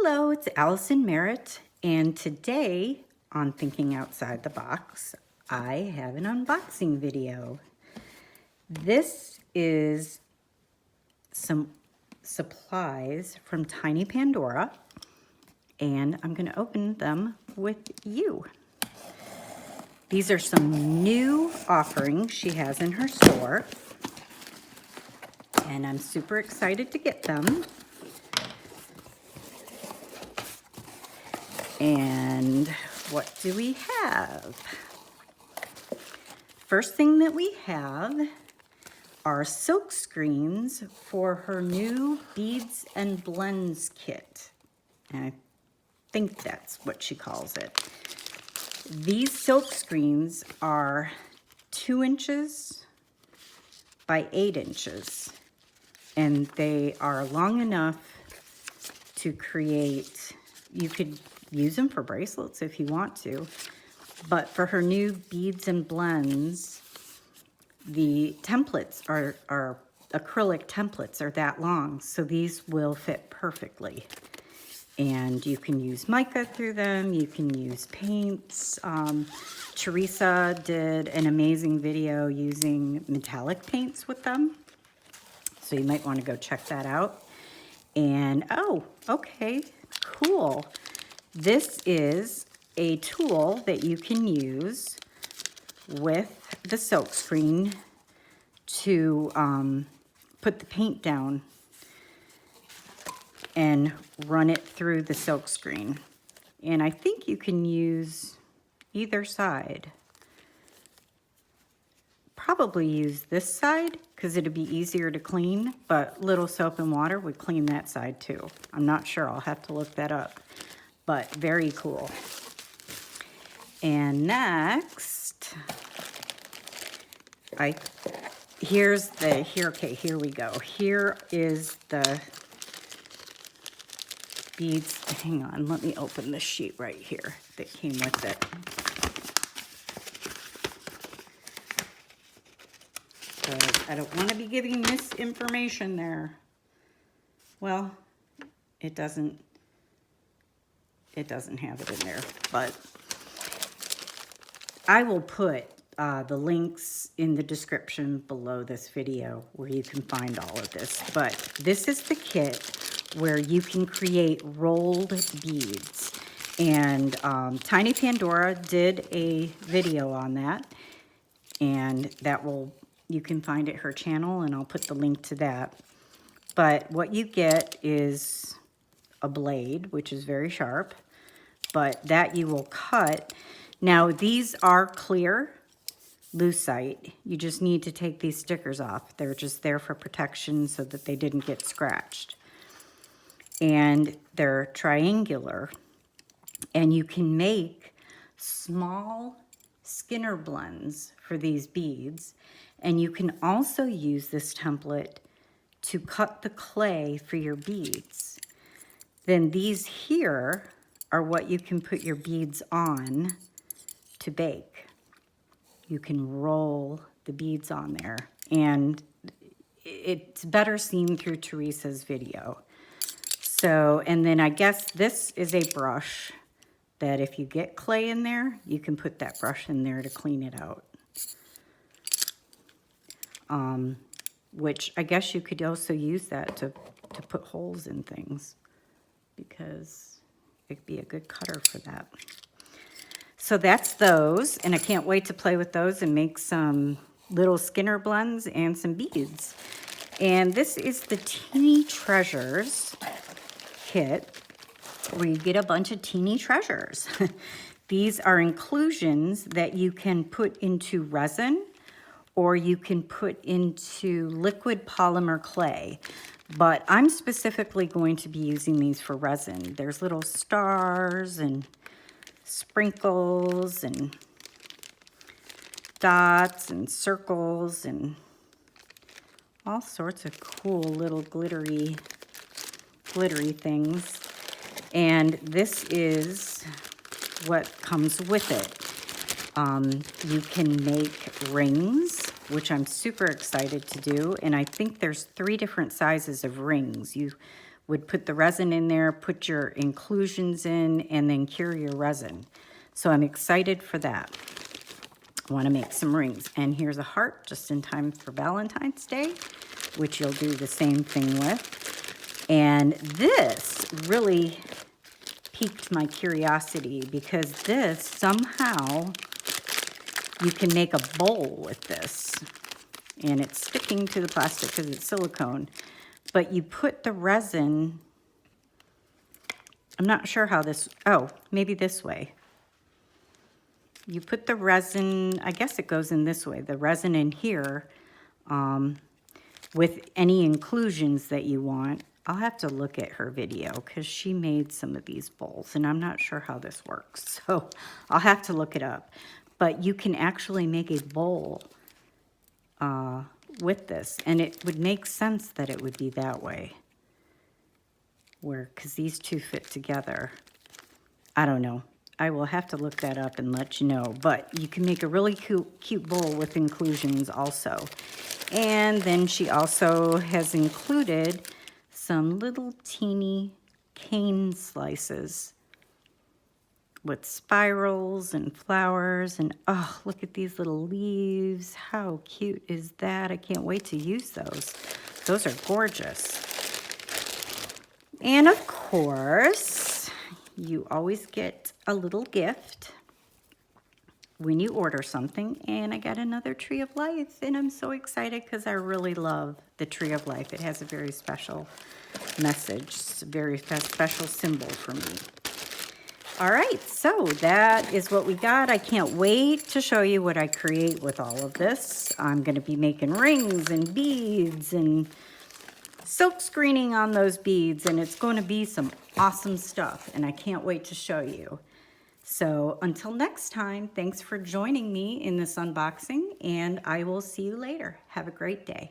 Hello, it's Allison Merritt, and today on Thinking Outside the Box, I have an unboxing video. This is some supplies from Tiny Pandora, and I'm going to open them with you. These are some new offerings she has in her store, and I'm super excited to get them. And what do we have? First thing that we have are silk screens for her new beads and blends kit. And I think that's what she calls it. These silk screens are 2 inches by 8 inches. And they are long enough to create, you could use them for bracelets if you want to, but for her new beads and blends, the templates are acrylic templates are that long, so these will fit perfectly. And you can use mica through them, you can use paints. Teresa did an amazing video using metallic paints with them, so you might want to go check that out. And oh, okay, cool. This is a tool that you can use with the silk screen to put the paint down and run it through the silk screen. And I think you can use either side. Probably use this side because it'd be easier to clean, but little soap and water would clean that side too. I'm not sure, I'll have to look that up. But very cool. And next, here we go. Here is the beads. Hang on, let me open the sheet right here that came with it. Because I don't want to be giving misinformation there. Well, it doesn't have it in there, but I will put the links in the description below this video where you can find all of this. But this is the kit where you can create rolled beads. And Tiny Pandora did a video on that, and you can find it her channel, and I'll put the link to that. But what you get is a blade, which is very sharp, but that you will cut. Now, these are clear Lucite. You just need to take these stickers off. They're just there for protection so that they didn't get scratched. And they're triangular. And you can make small Skinner blends for these beads. And you can also use this template to cut the clay for your beads. Then these here are what you can put your beads on to bake. You can roll the beads on there, and it's better seen through Teresa's video. So, and then I guess this is a brush that if you get clay in there, you can put that brush in there to clean it out. Which I guess you could also use that to put holes in things, because it'd be a good cutter for that. So that's those, and I can't wait to play with those and make some little Skinner blends and some beads. And this is the Teeny Treasures kit, where you get a bunch of teeny treasures. These are inclusions that you can put into resin, or you can put into liquid polymer clay. But I'm specifically going to be using these for resin. There's little stars and sprinkles and dots and circles and all sorts of cool little glittery things. And this is what comes with it. You can make rings, which I'm super excited to do. And I think there's 3 different sizes of rings. You would put the resin in there, put your inclusions in, and then cure your resin. So I'm excited for that. I want to make some rings. And here's a heart just in time for Valentine's Day, which you'll do the same thing with. And this really piqued my curiosity because this somehow you can make a bowl with this. And it's sticking to the plastic because it's silicone. But you put the resin, I'm not sure how this, oh, maybe this way. You put the resin, I guess it goes in this way, the resin in here with any inclusions that you want. I'll have to look at her video because she made some of these bowls and I'm not sure how this works. So I'll have to look it up. But you can actually make a bowl with this, and it would make sense that it would be that way. Because these two fit together. I don't know. I will have to look that up and let you know. But you can make a really cute bowl with inclusions also. And then she also has included some little teeny cane slices with spirals and flowers. And oh, look at these little leaves. How cute is that? I can't wait to use those. Those are gorgeous. And of course, you always get a little gift when you order something. And I got another Tree of Life, and I'm so excited because I really love the Tree of Life. It has a very special message, it's a very special symbol for me. All right, so that is what we got. I can't wait to show you what I create with all of this. I'm going to be making rings and beads and silk screening on those beads, and it's going to be some awesome stuff, and I can't wait to show you. So until next time, thanks for joining me in this unboxing, and I will see you later. Have a great day.